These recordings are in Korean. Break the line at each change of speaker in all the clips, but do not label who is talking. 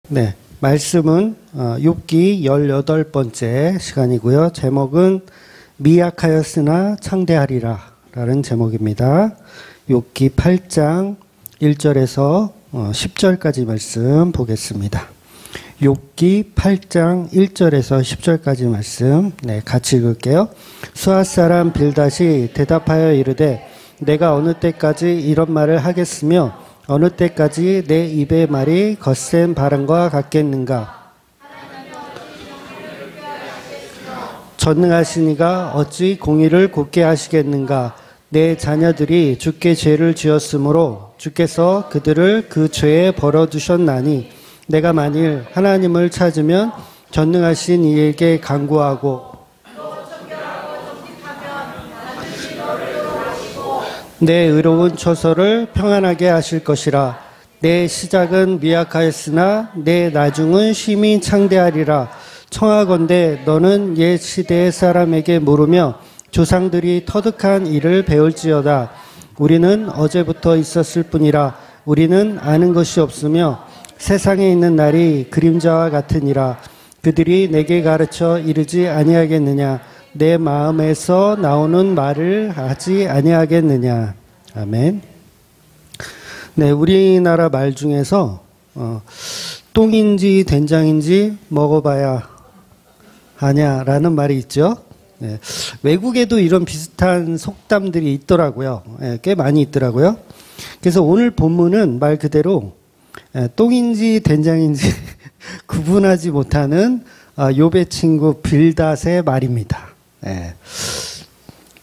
네, 말씀은 욥기 18번째 시간이고요. 제목은 미약하였으나 창대하리라 라는 제목입니다. 욥기 8장 1절에서 10절까지 말씀 보겠습니다. 욥기 8장 1절에서 10절까지 말씀 같이 읽을게요. 수앗 사람 빌닷이 대답하여 이르되 내가 어느 때까지 이런 말을 하겠으며 어느 때까지 내 입의 말이 거센 바람과 같겠는가? 전능하시니가 어찌 공의를 곧게 하시겠는가? 내 자녀들이 주께 죄를 지었으므로 주께서 그들을 그 죄에 벌어두셨나니 내가 만일 하나님을 찾으면 전능하신 이에게 간구하고 내 의로운 처소를 평안하게 하실 것이라. 내 시작은 미약하였으나 내 나중은 심히 창대하리라. 청하건대 너는 옛 시대의 사람에게 물으며 조상들이 터득한 일을 배울지어다. 우리는 어제부터 있었을 뿐이라. 우리는 아는 것이 없으며 세상에 있는 날이 그림자와 같으니라. 그들이 내게 가르쳐 이르지 아니하겠느냐. 내 마음에서 나오는 말을 하지 아니하겠느냐. 아멘. 네, 우리나라 말 중에서 똥인지 된장인지 먹어봐야 하냐라는 말이 있죠. 네, 외국에도 이런 비슷한 속담들이 있더라고요. 네, 꽤 많이 있더라고요. 그래서 오늘 본문은 말 그대로 똥인지 된장인지 구분하지 못하는 욥의 친구 빌닷의 말입니다. 네.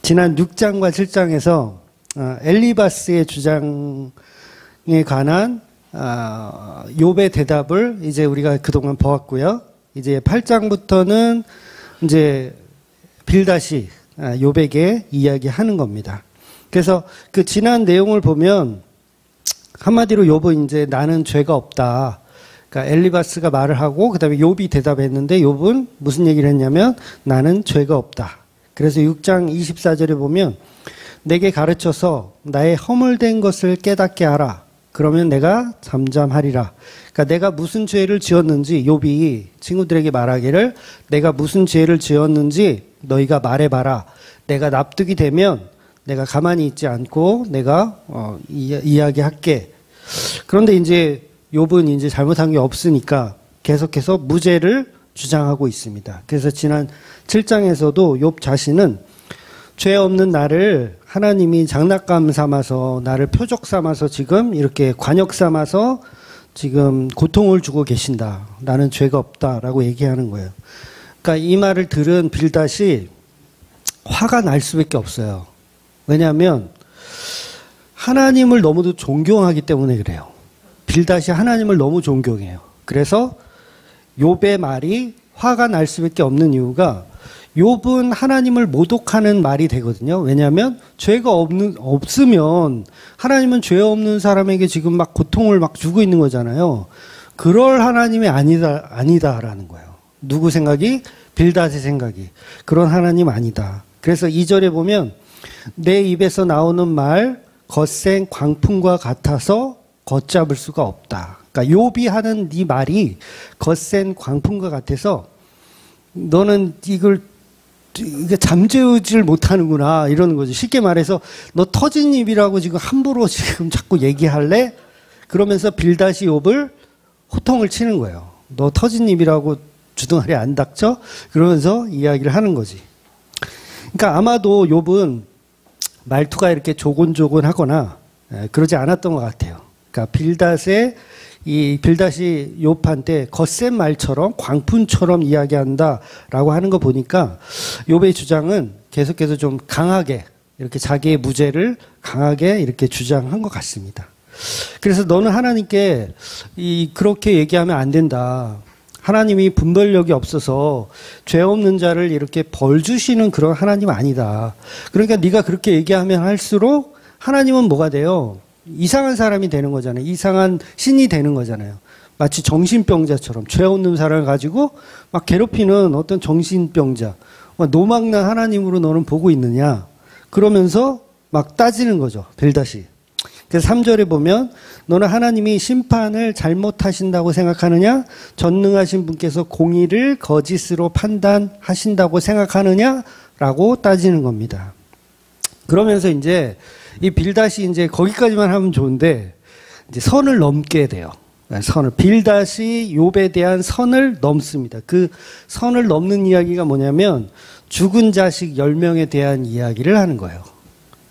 지난 6장과 7장에서 엘리바스의 주장에 관한 욥의 대답을 이제 우리가 그동안 보았고요. 이제 8장부터는 이제 빌닷이 욥에게 이야기하는 겁니다. 그래서 그 지난 내용을 보면 한마디로 욥은 이제 나는 죄가 없다. 그러니까 엘리바스가 말을 하고 그다음에 욥이 대답했는데 욥은 무슨 얘기를 했냐면 나는 죄가 없다. 그래서 6장 24절에 보면 내게 가르쳐서 나의 허물된 것을 깨닫게 하라. 그러면 내가 잠잠하리라. 그러니까 내가 무슨 죄를 지었는지 욥이 친구들에게 말하기를 내가 무슨 죄를 지었는지 너희가 말해봐라. 내가 납득이 되면 내가 가만히 있지 않고 내가 이야기할게. 그런데 이제 욥은 이제 잘못한 게 없으니까 계속해서 무죄를 주장하고 있습니다. 그래서 지난 7장에서도 욥 자신은 죄 없는 나를 하나님이 장난감 삼아서 나를 표적 삼아서 지금 이렇게 관역 삼아서 지금 고통을 주고 계신다. 나는 죄가 없다라고 얘기하는 거예요. 그러니까 이 말을 들은 빌닷이 화가 날 수밖에 없어요. 왜냐하면 하나님을 너무도 존경하기 때문에 그래요. 빌닷이 하나님을 너무 존경해요. 그래서 욥의 말이 화가 날 수밖에 없는 이유가 욥은 하나님을 모독하는 말이 되거든요. 왜냐하면 죄가 없으면 하나님은 죄 없는 사람에게 지금 막 고통을 막 주고 있는 거잖아요. 그럴 하나님이 아니다라는 거예요. 누구 생각이? 빌닷의 생각이. 그런 하나님 아니다. 그래서 2절에 보면 내 입에서 나오는 말 거센 광풍과 같아서 걷잡을 수가 없다. 그러니까 욥이 하는 네 말이 거센 광풍과 같아서 너는 이게 잠재우질 못하는구나 이러는 거죠. 쉽게 말해서 너 터진 입이라고 지금 함부로 지금 자꾸 얘기할래? 그러면서 빌닷이 욥을 호통을 치는 거예요. 너 터진 입이라고 주둥아리 안 닥쳐? 그러면서 이야기를 하는 거지. 그러니까 아마도 욥은 말투가 이렇게 조곤조곤하거나 그러지 않았던 것 같아요. 그러니까 빌닷이 욥한테 거센 말처럼 광풍처럼 이야기한다라고 하는 거 보니까 욥의 주장은 계속해서 좀 강하게 이렇게 자기의 무죄를 강하게 이렇게 주장한 것 같습니다. 그래서 너는 하나님께 그렇게 얘기하면 안 된다. 하나님이 분별력이 없어서 죄 없는 자를 이렇게 벌 주시는 그런 하나님 아니다. 그러니까 네가 그렇게 얘기하면 할수록 하나님은 뭐가 돼요? 이상한 사람이 되는 거잖아요. 이상한 신이 되는 거잖아요. 마치 정신병자처럼 죄 없는 사람을 가지고 막 괴롭히는 어떤 정신병자. 노망난 하나님으로 너는 보고 있느냐. 그러면서 막 따지는 거죠. 빌닷이. 그래서 3절에 보면 너는 하나님이 심판을 잘못하신다고 생각하느냐? 전능하신 분께서 공의를 거짓으로 판단하신다고 생각하느냐? 라고 따지는 겁니다. 그러면서 이제 이 빌닷이 이제 거기까지만 하면 좋은데 이제 선을 넘게 돼요. 빌닷이 욥에 대한 선을 넘습니다. 그 선을 넘는 이야기가 뭐냐면 죽은 자식 10명에 대한 이야기를 하는 거예요.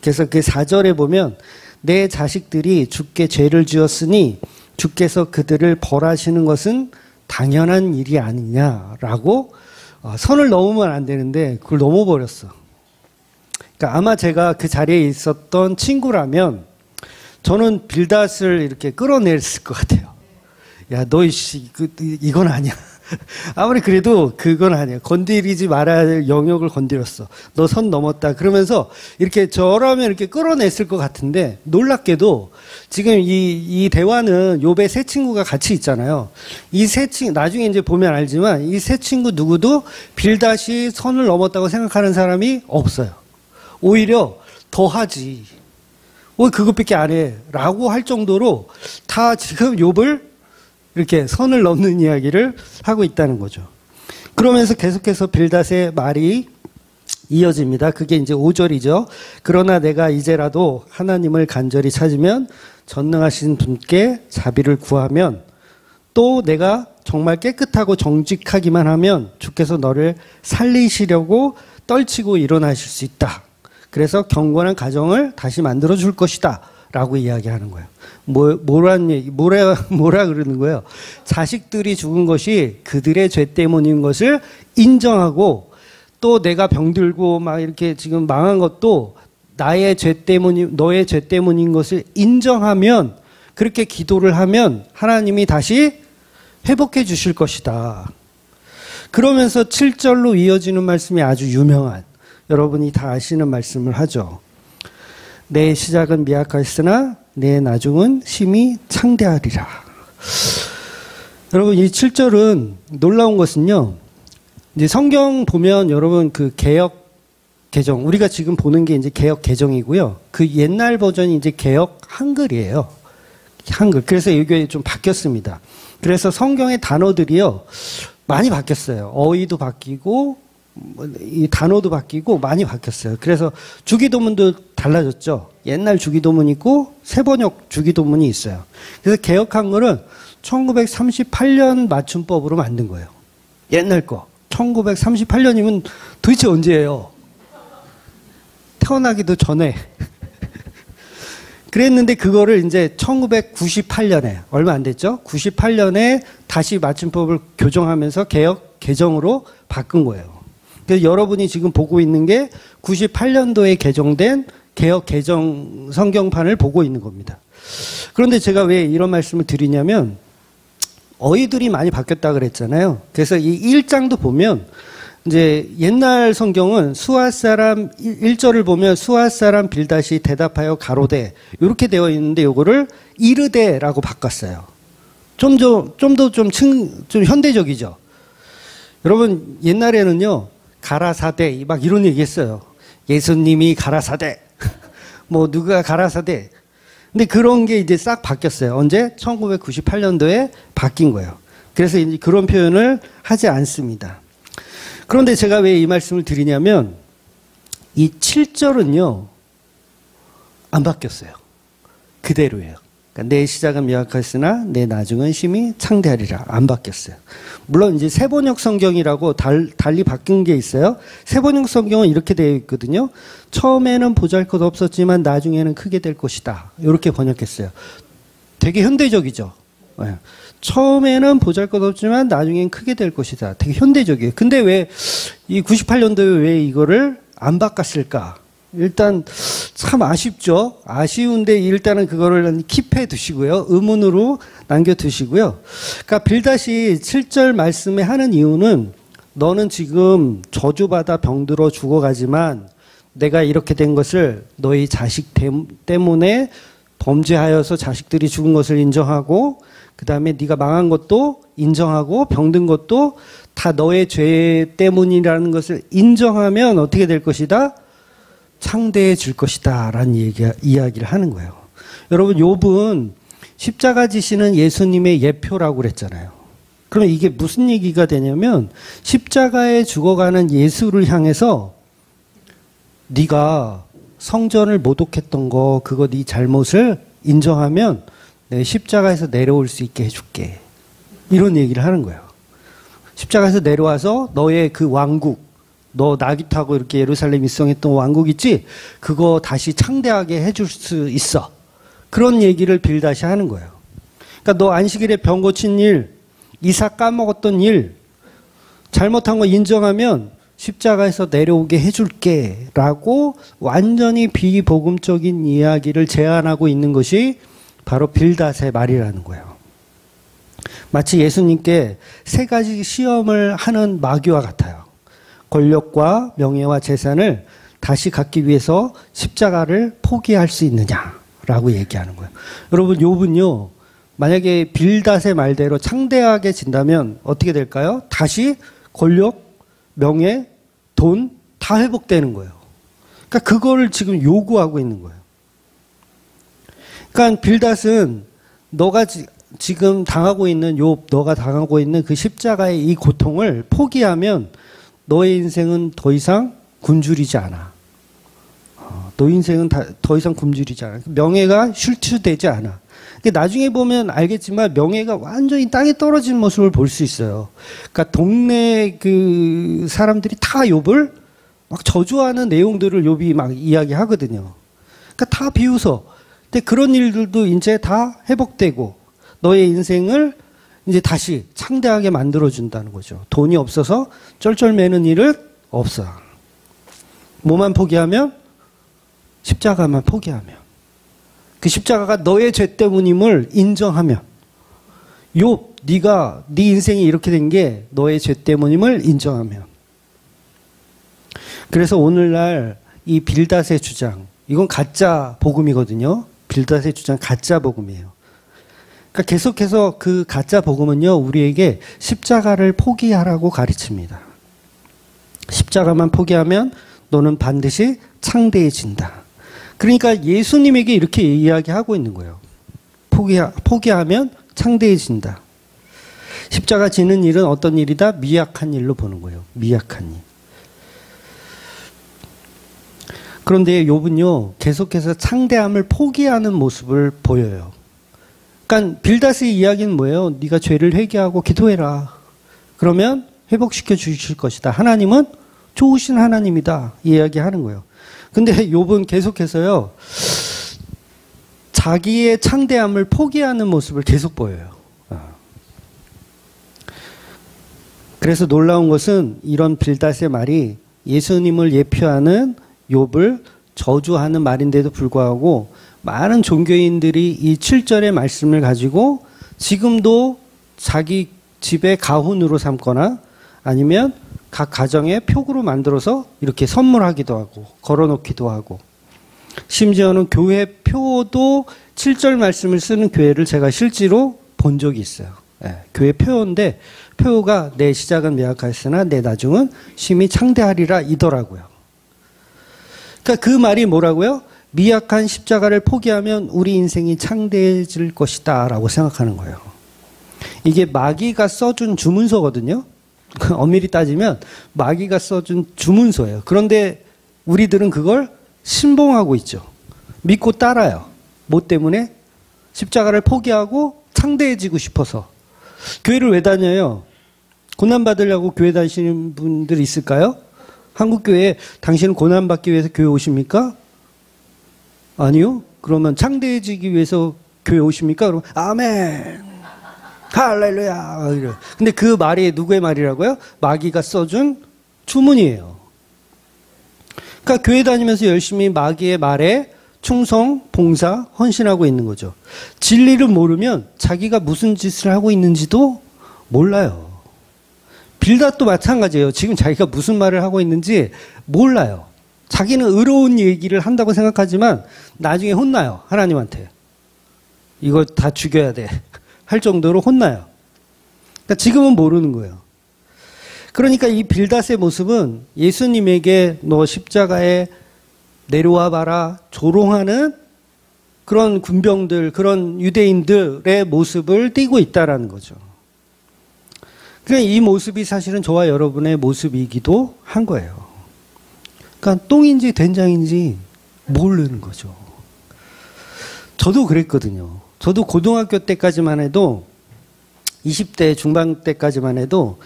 그래서 그 4절에 보면 내 자식들이 주께 죄를 지었으니 주께서 그들을 벌하시는 것은 당연한 일이 아니냐라고 선을 넘으면 안 되는데 그걸 넘어버렸어. 그러니까 아마 제가 그 자리에 있었던 친구라면 저는 빌닷을 이렇게 끌어냈을 것 같아요. 야, 너 이건 아니야. 아무리 그래도 그건 아니야. 건드리지 말아야 할 영역을 건드렸어. 너 선 넘었다. 그러면서 이렇게 저라면 이렇게 끌어냈을 것 같은데 놀랍게도 지금 이 대화는 욥의 세 친구가 같이 있잖아요. 이 세 친구 나중에 이제 보면 알지만 이 세 친구 누구도 빌닷이 선을 넘었다고 생각하는 사람이 없어요. 오히려 더 하지. 왜 그것밖에 안 해? 라고 할 정도로 다 지금 욥을 이렇게 선을 넘는 이야기를 하고 있다는 거죠. 그러면서 계속해서 빌닷의 말이 이어집니다. 그게 이제 5절이죠. 그러나 내가 이제라도 하나님을 간절히 찾으면 전능하신 분께 자비를 구하면 또 내가 정말 깨끗하고 정직하기만 하면 주께서 너를 살리시려고 떨치고 일어나실 수 있다. 그래서 경건한 가정을 다시 만들어 줄 것이다. 라고 이야기하는 거예요. 뭐라 그러는 거예요? 자식들이 죽은 것이 그들의 죄 때문인 것을 인정하고 또 내가 병들고 막 이렇게 지금 망한 것도 너의 죄 때문인 것을 인정하면 그렇게 기도를 하면 하나님이 다시 회복해 주실 것이다. 그러면서 7절로 이어지는 말씀이 아주 유명한 여러분이 다 아시는 말씀을 하죠. 내 시작은 미약하였으나 내 나중은 심히 창대하리라. 여러분 이 7절은 놀라운 것은요. 이제 성경 보면 여러분 그 개역 개정 우리가 지금 보는 게 이제 개역 개정이고요. 그 옛날 버전이 이제 개역 한글이에요. 한글. 그래서 이게 좀 바뀌었습니다. 그래서 성경의 단어들이요 많이 바뀌었어요. 어휘도 바뀌고 이 단어도 바뀌고 많이 바뀌었어요. 그래서 주기도문도 달라졌죠. 옛날 주기도문이 있고 새번역 주기도문이 있어요. 그래서 개역 한글은 1938년 맞춤법으로 만든 거예요. 옛날 거. 1938년이면 도대체 언제예요? 태어나기도 전에. 그랬는데 그거를 이제 1998년에 얼마 안 됐죠? 98년에 다시 맞춤법을 교정하면서 개역 개정으로 바꾼 거예요. 그래서 여러분이 지금 보고 있는 게 98년도에 개정된 개역 개정 성경판을 보고 있는 겁니다. 그런데 제가 왜 이런 말씀을 드리냐면 어휘들이 많이 바뀌었다 그랬잖아요. 그래서 이 1장도 보면 이제 옛날 성경은 수앗 사람 1절을 보면 수앗 사람 빌닷이 대답하여 가로되 이렇게 되어 있는데 요거를 이르되라고 바꿨어요. 좀 현대적이죠. 여러분 옛날에는요. 가라사대 막 이런 얘기 했어요. 예수님이 가라사대 뭐 누가 가라사대. 근데 그런 게 이제 싹 바뀌었어요. 언제? 1998년도에 바뀐 거예요. 그래서 이제 그런 표현을 하지 않습니다. 그런데 제가 왜 이 말씀을 드리냐면 이 7절은요 안 바뀌었어요. 그대로예요. 그러니까 내 시작은 미약하였으나 내 나중은 심히 창대하리라. 안 바뀌었어요. 물론 이제 새번역 성경이라고 달리 바뀐 게 있어요. 새번역 성경은 이렇게 되어 있거든요. 처음에는 보잘것 없었지만 나중에는 크게 될 것이다. 이렇게 번역했어요. 되게 현대적이죠. 네. 처음에는 보잘것 없지만 나중엔 크게 될 것이다. 되게 현대적이에요. 근데 왜 이 98년도에 왜 이거를 안 바꿨을까? 일단 참 아쉽죠. 아쉬운데 일단은 그거를 킵해 두시고요. 의문으로 남겨 두시고요. 그러니까 빌닷이 7절 말씀에 하는 이유는 너는 지금 저주받아 병들어 죽어가지만 내가 이렇게 된 것을 너희 자식 때문에 범죄하여서 자식들이 죽은 것을 인정하고 그 다음에 네가 망한 것도 인정하고 병든 것도 다 너의 죄 때문이라는 것을 인정하면 어떻게 될 것이다? 창대해질 것이다 라는 이야기를 하는 거예요. 여러분 욥은 십자가 지시는 예수님의 예표라고 그랬잖아요. 그럼 이게 무슨 얘기가 되냐면 십자가에 죽어가는 예수를 향해서 네가 성전을 모독했던 거 그거 네 잘못을 인정하면 내 십자가에서 내려올 수 있게 해줄게. 이런 얘기를 하는 거예요. 십자가에서 내려와서 너의 그 왕국, 너 나귀 타고 이렇게 예루살렘 입성했던 왕국 있지? 그거 다시 창대하게 해줄 수 있어. 그런 얘기를 빌다시 하는 거예요. 그러니까 너 안식일에 병 고친 일, 이사 까먹었던 일, 잘못한 거 인정하면 십자가에서 내려오게 해줄게 라고 완전히 비복음적인 이야기를 제안하고 있는 것이 바로 빌닷의 말이라는 거예요. 마치 예수님께 세 가지 시험을 하는 마귀와 같아요. 권력과 명예와 재산을 다시 갖기 위해서 십자가를 포기할 수 있느냐라고 얘기하는 거예요. 여러분 욥은요, 만약에 빌닷의 말대로 창대하게 진다면 어떻게 될까요? 다시 권력, 명예, 돈 다 회복되는 거예요. 그러니까 그거를 지금 요구하고 있는 거예요. 그러니까 빌닷은 너가 지금 당하고 있는 너가 당하고 있는 그 십자가의 이 고통을 포기하면 너의 인생은 더 이상 굶주리지 않아. 너 인생은 더 이상 굶주리지 않아. 명예가 실추되지 않아. 나중에 보면 알겠지만 명예가 완전히 땅에 떨어진 모습을 볼 수 있어요. 그러니까 동네 그 사람들이 다 욥을 막 저주하는 내용들을 욥이 막 이야기하거든요. 그러니까 다 비웃어. 근데 그런 일들도 이제 다 회복되고 너의 인생을 이제 다시 창대하게 만들어준다는 거죠. 돈이 없어서 쩔쩔매는 일은 없어. 뭐만 포기하면? 십자가만 포기하면. 그 십자가가 너의 죄 때문임을 인정하면. 욥, 네가 네 인생이 이렇게 된 게 너의 죄 때문임을 인정하면. 그래서 오늘날 이 빌닷의 주장, 이건 가짜 복음이거든요. 빌닷의 주장 가짜 복음이에요. 그러니까 계속해서 그 가짜 복음은요, 우리에게 십자가를 포기하라고 가르칩니다. 십자가만 포기하면 너는 반드시 창대해진다. 그러니까 예수님에게 이렇게 이야기하고 있는 거예요. 포기하면 창대해진다. 십자가 지는 일은 어떤 일이다? 미약한 일로 보는 거예요. 미약한 일. 그런데 욥은요, 계속해서 창대함을 포기하는 모습을 보여요. 그러니까 빌닷의 이야기는 뭐예요? 네가 죄를 회개하고 기도해라. 그러면 회복시켜 주실 것이다. 하나님은 좋으신 하나님이다. 이 이야기하는 거예요. 근데 욥은 계속해서요, 자기의 창대함을 포기하는 모습을 계속 보여요. 그래서 놀라운 것은 이런 빌닷의 말이 예수님을 예표하는 욥을 저주하는 말인데도 불구하고 많은 종교인들이 이 7절의 말씀을 가지고 지금도 자기 집의 가훈으로 삼거나 아니면 각 가정에 표구로 만들어서 이렇게 선물하기도 하고 걸어놓기도 하고, 심지어는 교회 표도 7절 말씀을 쓰는 교회를 제가 실제로 본 적이 있어요. 네, 교회 표인데 표가 내 시작은 미약하였으나 내 나중은 심히 창대하리라 이더라고요. 그러니까 그 말이 뭐라고요? 미약한 십자가를 포기하면 우리 인생이 창대해질 것이다 라고 생각하는 거예요. 이게 마귀가 써준 주문서거든요. 엄밀히 따지면 마귀가 써준 주문서예요. 그런데 우리들은 그걸 신봉하고 있죠. 믿고 따라요. 뭐 때문에? 십자가를 포기하고 창대해지고 싶어서. 교회를 왜 다녀요? 고난받으려고 교회 다니시는 분들 있을까요? 한국교회에 당신은 고난받기 위해서 교회 오십니까? 아니요. 그러면 창대해지기 위해서 교회 오십니까? 그러면 아멘, 할렐루야. 근데 그 말이 누구의 말이라고요? 마귀가 써준 주문이에요. 그러니까 교회 다니면서 열심히 마귀의 말에 충성, 봉사, 헌신하고 있는 거죠. 진리를 모르면 자기가 무슨 짓을 하고 있는지도 몰라요. 빌닷도 마찬가지예요. 지금 자기가 무슨 말을 하고 있는지 몰라요. 자기는 의로운 얘기를 한다고 생각하지만 나중에 혼나요. 하나님한테. 이거 다 죽여야 돼. 할 정도로 혼나요. 그러니까 지금은 모르는 거예요. 그러니까 이 빌닷의 모습은 예수님에게 너 십자가에 내려와 봐라 조롱하는 그런 군병들, 그런 유대인들의 모습을 띠고 있다라는 거죠. 그러니까 이 모습이 사실은 저와 여러분의 모습이기도 한 거예요. 그러니까 똥인지 된장인지 모르는 거죠. 저도 그랬거든요. 저도 고등학교 때까지만 해도 20대 중반 때까지만 해도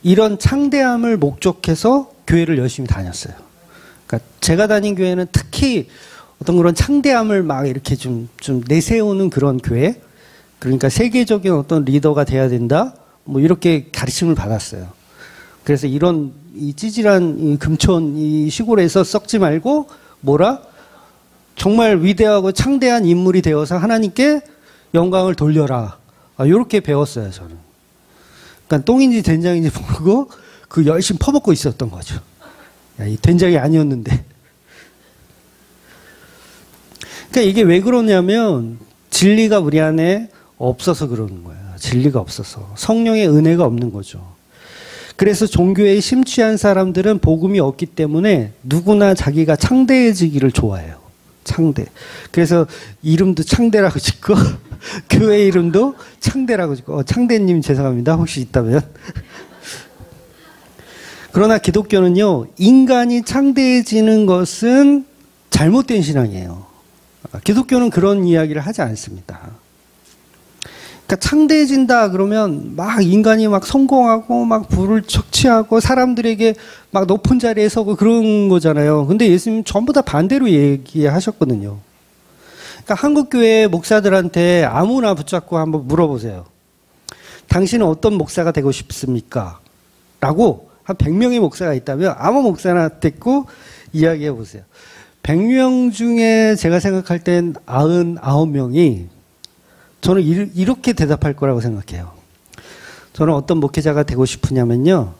이런 창대함을 목적해서 교회를 열심히 다녔어요. 그러니까 제가 다닌 교회는 특히 어떤 그런 창대함을 막 이렇게 좀 내세우는 그런 교회, 그러니까 세계적인 어떤 리더가 돼야 된다, 뭐 이렇게 가르침을 받았어요. 그래서 이런 이 찌질한 이 금촌 이 시골에서 썩지 말고 뭐라 정말 위대하고 창대한 인물이 되어서 하나님께 영광을 돌려라. 이렇게 배웠어요, 저는. 그러니까 똥인지 된장인지 모르고 그 열심히 퍼먹고 있었던 거죠. 야, 이 된장이 아니었는데. 그러니까 이게 왜 그러냐면 진리가 우리 안에 없어서 그러는 거예요. 진리가 없어서. 성령의 은혜가 없는 거죠. 그래서 종교에 심취한 사람들은 복음이 없기 때문에 누구나 자기가 창대해지기를 좋아해요. 창대. 그래서 이름도 창대라고 짓고 교회 이름도 창대라고 짓고 창대님 죄송합니다. 혹시 있다면. 그러나 기독교는요. 인간이 창대해지는 것은 잘못된 신앙이에요. 기독교는 그런 이야기를 하지 않습니다. 그러니까 창대해진다 그러면 막 인간이 막 성공하고 막 부를 척취하고 사람들에게 막 높은 자리에 서고 그런 거잖아요. 근데 예수님 전부 다 반대로 얘기하셨거든요. 그러니까 한국교회 목사들한테 아무나 붙잡고 한번 물어보세요. 당신은 어떤 목사가 되고 싶습니까? 라고 한 100명의 목사가 있다면 아무 목사나 데리고 이야기해 보세요. 100명 중에 제가 생각할 땐 99명이 저는 이렇게 대답할 거라고 생각해요. 저는 어떤 목회자가 되고 싶으냐면요.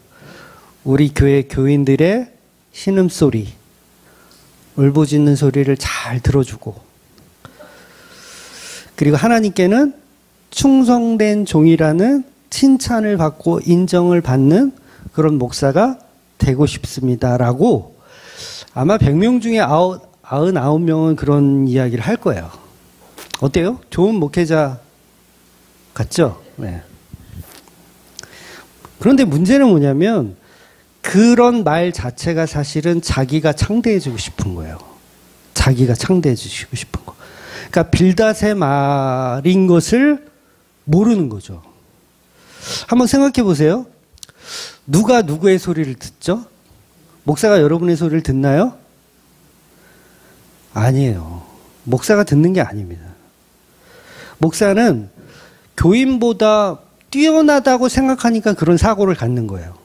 우리 교회 교인들의 신음소리, 울부짖는 소리를 잘 들어주고 그리고 하나님께는 충성된 종이라는 칭찬을 받고 인정을 받는 그런 목사가 되고 싶습니다라고 아마 100명 중에 99명은 그런 이야기를 할 거예요. 어때요? 좋은 목회자 같죠? 네. 그런데 문제는 뭐냐면 그런 말 자체가 사실은 자기가 창대해지고 싶은 거예요. 자기가 창대해지고 싶은 거. 그러니까 빌닷의 말인 것을 모르는 거죠. 한번 생각해 보세요. 누가 누구의 소리를 듣죠? 목사가 여러분의 소리를 듣나요? 아니에요. 목사가 듣는 게 아닙니다. 목사는 교인보다 뛰어나다고 생각하니까 그런 사고를 갖는 거예요.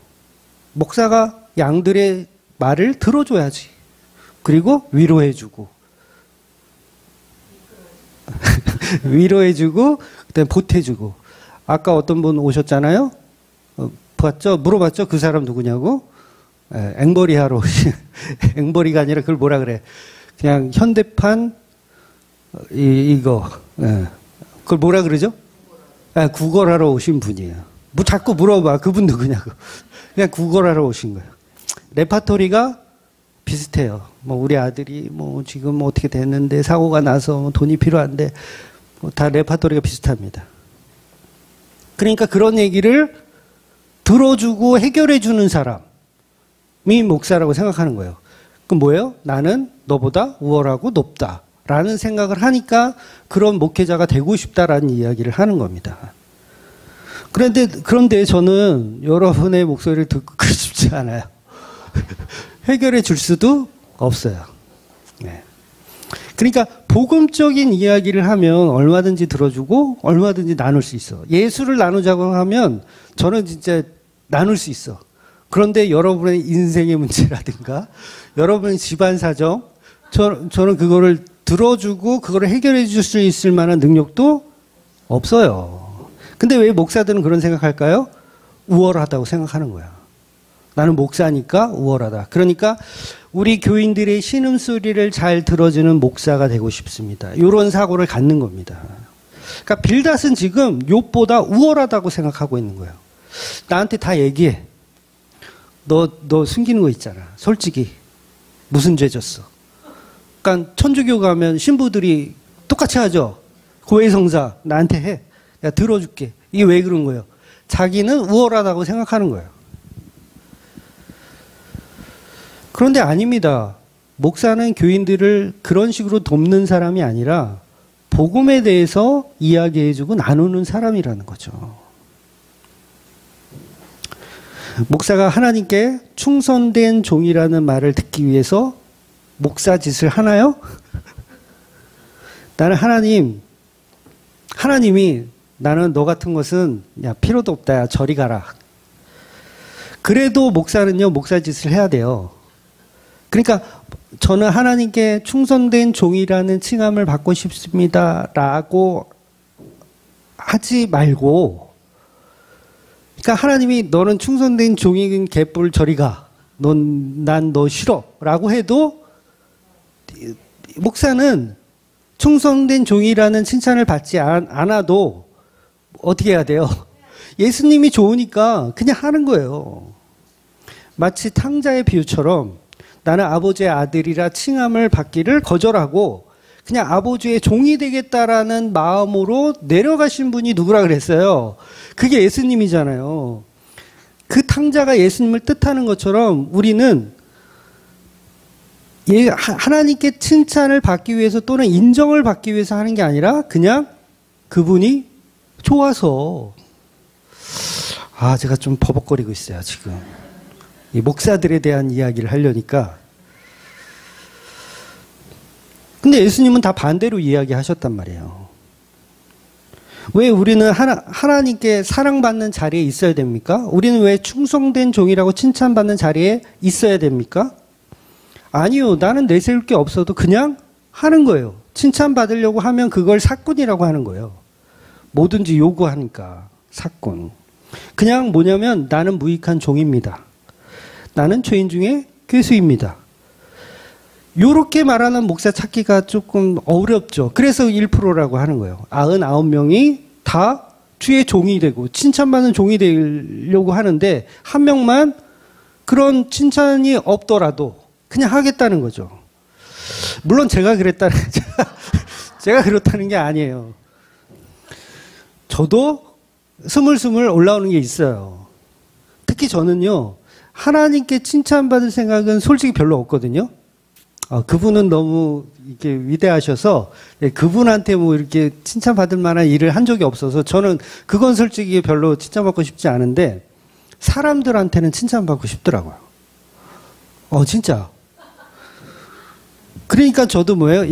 목사가 양들의 말을 들어줘야지. 그리고 위로해주고. 위로해주고, 그다음에 보태주고. 아까 어떤 분 오셨잖아요? 봤죠? 물어봤죠? 그 사람 누구냐고? 앵벌이 하러 오신, 앵벌이가 아니라 그걸 뭐라 그래? 그냥 현대판, 이거, 그걸 뭐라 그러죠? 구걸하러 오신 분이에요. 뭐 자꾸 물어봐. 그분 누구냐고. 그냥 구걸하러 오신 거예요. 레파토리가 비슷해요. 뭐 우리 아들이 뭐 지금 어떻게 됐는데 사고가 나서 돈이 필요한데 뭐 다 레파토리가 비슷합니다. 그러니까 그런 얘기를 들어주고 해결해주는 사람이 목사라고 생각하는 거예요. 그럼 뭐예요? 나는 너보다 우월하고 높다. 라는 생각을 하니까 그런 목회자가 되고 싶다라는 이야기를 하는 겁니다. 그런데 저는 여러분의 목소리를 듣고 그리 쉽지 않아요. 해결해 줄 수도 없어요. 네. 그러니까 복음적인 이야기를 하면 얼마든지 들어주고 얼마든지 나눌 수 있어. 예수를 나누자고 하면 저는 진짜 나눌 수 있어. 그런데 여러분의 인생의 문제라든가 여러분의 집안 사정 저는 그거를 들어주고 그거를 해결해 줄 수 있을 만한 능력도 없어요. 근데 왜 목사들은 그런 생각할까요? 우월하다고 생각하는 거야. 나는 목사니까 우월하다. 그러니까 우리 교인들의 신음소리를 잘 들어주는 목사가 되고 싶습니다. 이런 사고를 갖는 겁니다. 그러니까 빌닷은 지금 욥보다 우월하다고 생각하고 있는 거예요. 나한테 다 얘기해. 너 숨기는 거 있잖아. 솔직히 무슨 죄 졌어? 그러니까 천주교 가면 신부들이 똑같이 하죠. 고해성사 나한테 해. 내가 들어줄게. 이게 왜 그런 거예요? 자기는 우월하다고 생각하는 거예요. 그런데 아닙니다. 목사는 교인들을 그런 식으로 돕는 사람이 아니라 복음에 대해서 이야기해주고 나누는 사람이라는 거죠. 목사가 하나님께 충성된 종이라는 말을 듣기 위해서 목사 짓을 하나요? 나는 하나님이 나는 너 같은 것은 야 필요도 없다. 야 저리 가라. 그래도 목사는요 목사 짓을 해야 돼요. 그러니까 저는 하나님께 충성된 종이라는 칭함을 받고 싶습니다라고 하지 말고, 그러니까 하나님이 너는 충성된 종인 개뿔 저리 가. 난 너 싫어라고 해도 목사는 충성된 종이라는 칭찬을 받지 않아도 어떻게 해야 돼요? 예수님이 좋으니까 그냥 하는 거예요. 마치 탕자의 비유처럼 나는 아버지의 아들이라 칭함을 받기를 거절하고 그냥 아버지의 종이 되겠다라는 마음으로 내려가신 분이 누구라 그랬어요? 그게 예수님이잖아요. 그 탕자가 예수님을 뜻하는 것처럼 우리는 하나님께 칭찬을 받기 위해서 또는 인정을 받기 위해서 하는 게 아니라 그냥 그분이 좋아서. 제가 좀 버벅거리고 있어요 지금. 이 목사들에 대한 이야기를 하려니까. 근데 예수님은 다 반대로 이야기하셨단 말이에요. 왜 우리는 하나님께 사랑받는 자리에 있어야 됩니까? 우리는 왜 충성된 종이라고 칭찬받는 자리에 있어야 됩니까? 아니요. 나는 내세울 게 없어도 그냥 하는 거예요. 칭찬받으려고 하면 그걸 사꾼이라고 하는 거예요. 뭐든지 요구하니까 사꾼. 그냥 뭐냐면 나는 무익한 종입니다. 나는 죄인 중에 괴수입니다. 요렇게 말하는 목사 찾기가 조금 어렵죠. 그래서 1%라고 하는 거예요. 99명이 다 주의 종이 되고 칭찬받는 종이 되려고 하는데 한 명만 그런 칭찬이 없더라도 그냥 하겠다는 거죠. 물론 제가 그렇다는 게 아니에요. 저도 스물스물 올라오는 게 있어요. 특히 저는요, 하나님께 칭찬받을 생각은 솔직히 별로 없거든요. 그분은 너무 이렇게 위대하셔서 그분한테 뭐 이렇게 칭찬받을 만한 일을 한 적이 없어서 저는 그건 솔직히 별로 칭찬받고 싶지 않은데 사람들한테는 칭찬받고 싶더라고요. 진짜. 그러니까 저도 뭐예요?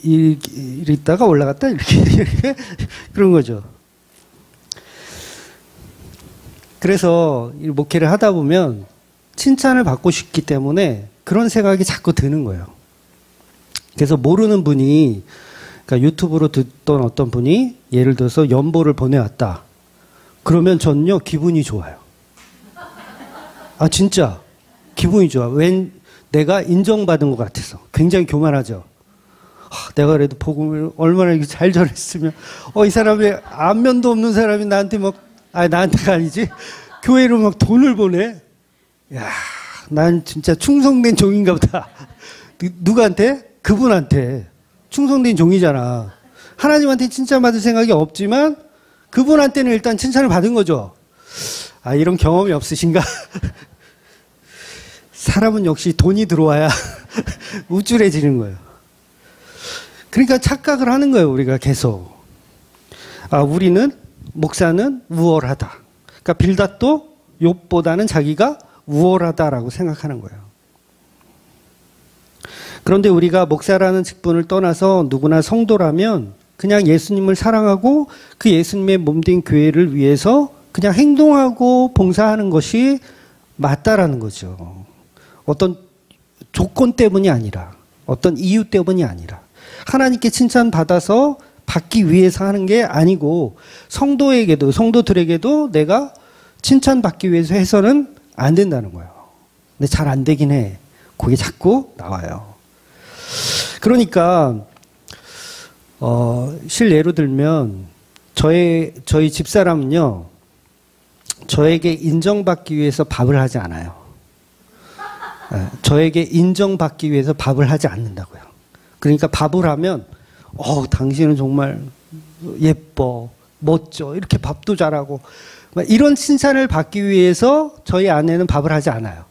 이랬다가 올라갔다 이렇게 그런 거죠. 그래서 목회를 하다 보면 칭찬을 받고 싶기 때문에 그런 생각이 자꾸 드는 거예요. 그래서 모르는 분이, 그러니까 유튜브로 듣던 어떤 분이 예를 들어서 연보를 보내왔다. 그러면 전요 기분이 좋아요. 진짜 기분이 좋아. 내가 인정받은 것 같아서. 굉장히 교만하죠. 내가 그래도 복음을 얼마나 이렇게 잘 전했으면, 이 사람이 안면도 없는 사람이 나한테 나한테가 아니지. 교회로 막 돈을 보내. 야, 난 진짜 충성된 종인가 보다. 누구한테? 그분한테. 충성된 종이잖아. 하나님한테 칭찬받을 생각이 없지만 그분한테는 일단 칭찬을 받은 거죠. 이런 경험이 없으신가? 사람은 역시 돈이 들어와야 우쭐해지는 거예요. 그러니까 착각을 하는 거예요, 우리가 계속. 우리는, 목사는 우월하다. 그러니까 빌닷도 욥보다는 자기가 우월하다라고 생각하는 거예요. 그런데 우리가 목사라는 직분을 떠나서 누구나 성도라면 그냥 예수님을 사랑하고 그 예수님의 몸된 교회를 위해서 그냥 행동하고 봉사하는 것이 맞다라는 거죠. 어떤 조건 때문이 아니라, 어떤 이유 때문이 아니라, 하나님께 칭찬받아서 받기 위해서 하는 게 아니고, 성도들에게도 내가 칭찬받기 위해서 해서는 안 된다는 거예요. 근데 잘 안 되긴 해. 그게 자꾸 나와요. 그러니까 실예로 들면 저희 집사람은요, 저에게 인정받기 위해서 밥을 하지 않아요. 저에게 인정받기 위해서 밥을 하지 않는다고요. 그러니까 밥을 하면 당신은 정말 예뻐, 멋져, 이렇게 밥도 잘하고, 이런 칭찬을 받기 위해서 저희 아내는 밥을 하지 않아요.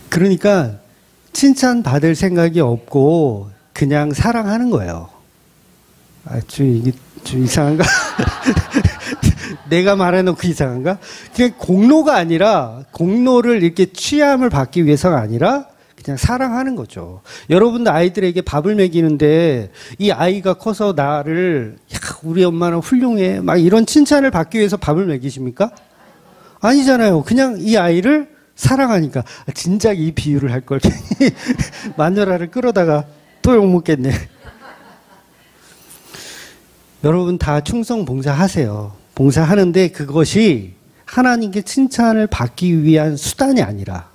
그러니까 칭찬받을 생각이 없고 그냥 사랑하는 거예요. 좀 이상한가? 내가 말해놓고 이상한가? 그냥 공로가 아니라, 공로를 이렇게 취함을 받기 위해서가 아니라 그냥 사랑하는 거죠. 여러분도 아이들에게 밥을 먹이는데 이 아이가 커서 나를, 야, 우리 엄마는 훌륭해, 막 이런 칭찬을 받기 위해서 밥을 먹이십니까? 아니잖아요. 그냥 이 아이를 사랑하니까. 진작 이 비유를 할 걸. 마누라를 끌어다가 또 욕먹겠네. 여러분 다 충성 봉사하세요. 봉사하는데 그것이 하나님께 칭찬을 받기 위한 수단이 아니라,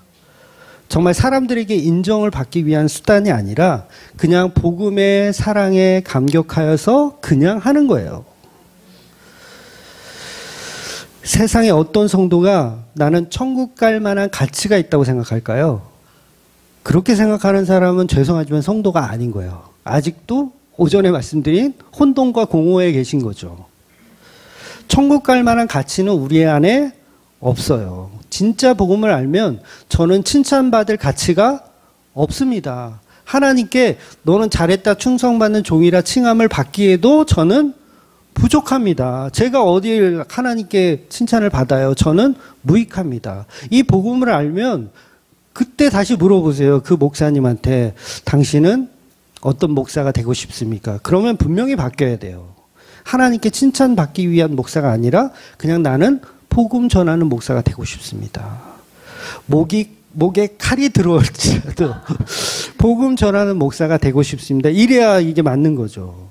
정말 사람들에게 인정을 받기 위한 수단이 아니라 그냥 복음의 사랑에 감격하여서 그냥 하는 거예요. 세상에 어떤 성도가 나는 천국 갈 만한 가치가 있다고 생각할까요? 그렇게 생각하는 사람은 죄송하지만 성도가 아닌 거예요. 아직도 오전에 말씀드린 혼돈과 공허에 계신 거죠. 천국 갈 만한 가치는 우리 안에 없어요. 진짜 복음을 알면 저는 칭찬받을 가치가 없습니다. 하나님께 너는 잘했다, 충성받는 종이라 칭함을 받기에도 저는 부족합니다. 제가 어딜 하나님께 칭찬을 받아요? 저는 무익합니다. 이 복음을 알면 그때 다시 물어보세요. 그 목사님한테 당신은 어떤 목사가 되고 싶습니까? 그러면 분명히 바뀌어야 돼요. 하나님께 칭찬받기 위한 목사가 아니라 그냥 나는 복음 전하는 목사가 되고 싶습니다. 목에 칼이 들어올지라도 복음 전하는 목사가 되고 싶습니다. 이래야 이게 맞는 거죠.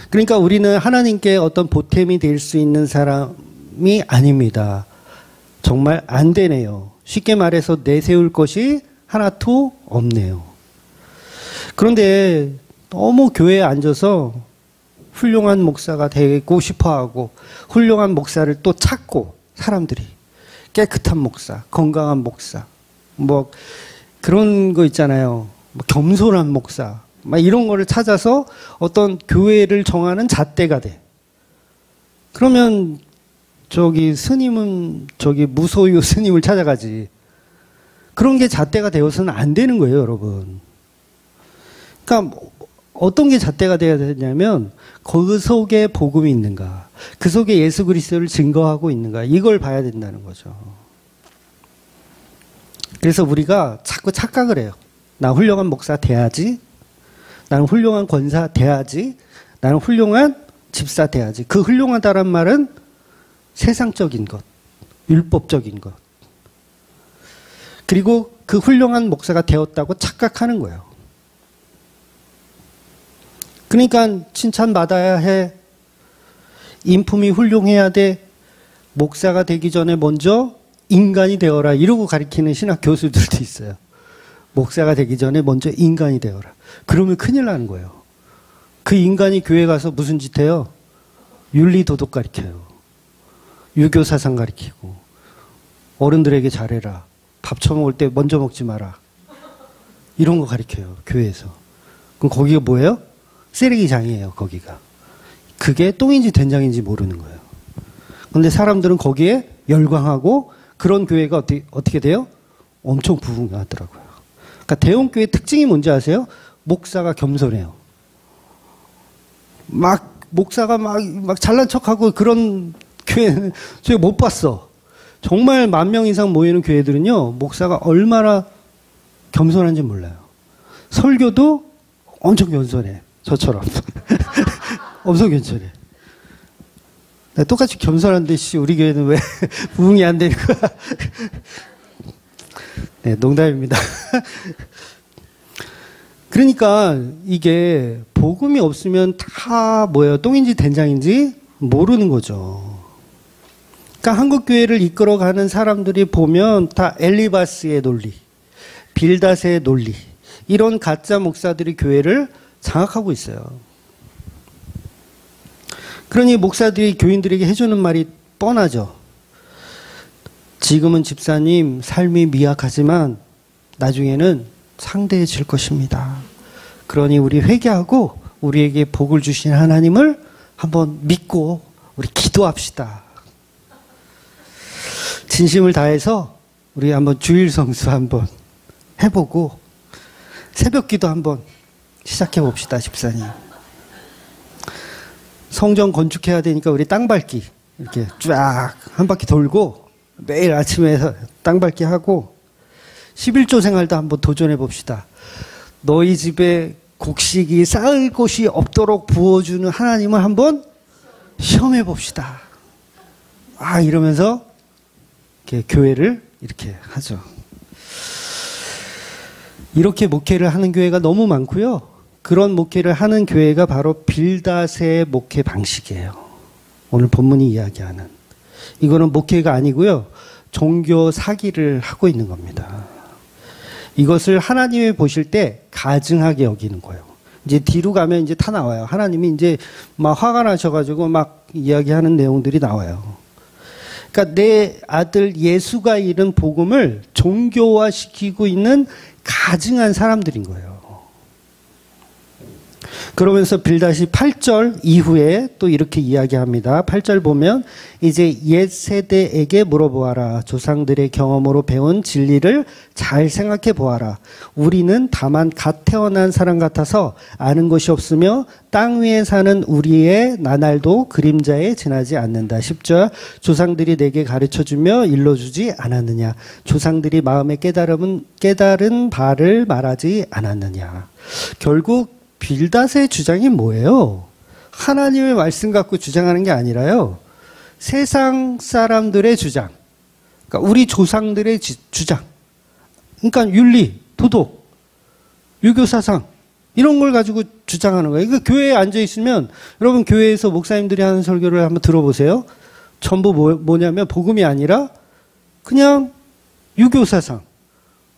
그러니까 우리는 하나님께 어떤 보탬이 될 수 있는 사람이 아닙니다. 정말 안 되네요. 쉽게 말해서 내세울 것이 하나도 없네요. 그런데 너무 교회에 앉아서 훌륭한 목사가 되고 싶어하고 훌륭한 목사를 또 찾고, 사람들이 깨끗한 목사, 건강한 목사, 뭐 그런 거 있잖아요. 뭐 겸손한 목사, 막 이런 거를 찾아서 어떤 교회를 정하는 잣대가 돼. 그러면 스님은 무소유 스님을 찾아가지. 그런 게 잣대가 되어서는 안 되는 거예요, 여러분. 그러니까 어떤 게 잣대가 돼야 되냐면 그 속에 복음이 있는가, 그 속에 예수 그리스도를 증거하고 있는가, 이걸 봐야 된다는 거죠. 그래서 우리가 자꾸 착각을 해요. 나 훌륭한 목사 돼야지, 나는 훌륭한 권사 돼야지, 나는 훌륭한 집사 돼야지. 그 훌륭하다란 말은 세상적인 것, 율법적인 것, 그리고 그 훌륭한 목사가 되었다고 착각하는 거예요. 그러니까 칭찬받아야 해, 인품이 훌륭해야 돼, 목사가 되기 전에 먼저 인간이 되어라, 이러고 가르치는 신학 교수들도 있어요. 목사가 되기 전에 먼저 인간이 되어라. 그러면 큰일 나는 거예요. 그 인간이 교회 가서 무슨 짓 해요? 윤리도덕 가르쳐요. 유교사상 가르치고, 어른들에게 잘해라, 밥 처먹을 때 먼저 먹지 마라, 이런 거 가르쳐요, 교회에서. 그럼 거기가 뭐예요? 쓰레기장이에요, 거기가. 그게 똥인지 된장인지 모르는 거예요. 그런데 사람들은 거기에 열광하고, 그런 교회가 어떻게 돼요? 엄청 부흥하더라고요. 그러니까 대형교회 특징이 뭔지 아세요? 목사가 겸손해요. 목사가 막 잘난 척하고 그런 교회는 제가 못 봤어. 정말 10,000명 이상 모이는 교회들은요, 목사가 얼마나 겸손한지 몰라요. 설교도 엄청 겸손해. 저처럼. 엄청 겸손해. 똑같이 겸손한데, 우리 교회는 왜 부흥이 안 되는 거야? 네, 농담입니다. 그러니까 이게 복음이 없으면 다 뭐예요? 똥인지 된장인지 모르는 거죠. 그러니까 한국교회를 이끌어가는 사람들이 보면 다 엘리바스의 논리, 빌닷의 논리, 이런 가짜 목사들이 교회를 장악하고 있어요. 그러니 목사들이 교인들에게 해주는 말이 뻔하죠. 지금은 집사님 삶이 미약하지만 나중에는 창대해질 것입니다. 그러니 우리 회개하고 우리에게 복을 주신 하나님을 한번 믿고 우리 기도합시다. 진심을 다해서 우리 한번 주일 성수 한번 해보고 새벽 기도 한번 시작해 봅시다. 집사님. 성전 건축해야 되니까 우리 땅 밟기 이렇게 쫙 한 바퀴 돌고 매일 아침에 땅 밟기 하고 11조 생활도 한번 도전해 봅시다. 너희 집에 곡식이 쌓을 곳이 없도록 부어주는 하나님을 한번 시험해 봅시다. 이러면서 이렇게 교회를 이렇게 하죠. 이렇게 목회를 하는 교회가 너무 많고요. 그런 목회를 하는 교회가 바로 빌닷의 목회 방식이에요. 오늘 본문이 이야기하는. 이거는 목회가 아니고요. 종교 사기를 하고 있는 겁니다. 이것을 하나님이 보실 때 가증하게 여기는 거예요. 이제 뒤로 가면 이제 다 나와요. 하나님이 이제 막 화가 나셔가지고 막 이야기하는 내용들이 나와요. 그러니까 내 아들 예수가 이룬 복음을 종교화시키고 있는 가증한 사람들인 거예요. 그러면서 빌닷이 8절 이후에 또 이렇게 이야기합니다. 8절 보면 이제 옛 세대에게 물어보아라. 조상들의 경험으로 배운 진리를 잘 생각해 보아라. 우리는 다만 갓 태어난 사람 같아서 아는 것이 없으며 땅 위에 사는 우리의 나날도 그림자에 지나지 않는다. 10절 조상들이 내게 가르쳐주며 일러주지 않았느냐. 조상들이 마음에 깨달은 바를 말하지 않았느냐. 결국 빌닷의 주장이 뭐예요? 하나님의 말씀 갖고 주장하는 게 아니라요. 세상 사람들의 주장. 그러니까 우리 조상들의 주장. 그러니까 윤리, 도덕, 유교 사상 이런 걸 가지고 주장하는 거예요. 그러니까 교회에 앉아 있으면 여러분 교회에서 목사님들이 하는 설교를 한번 들어보세요. 전부 뭐냐면 복음이 아니라 그냥 유교 사상.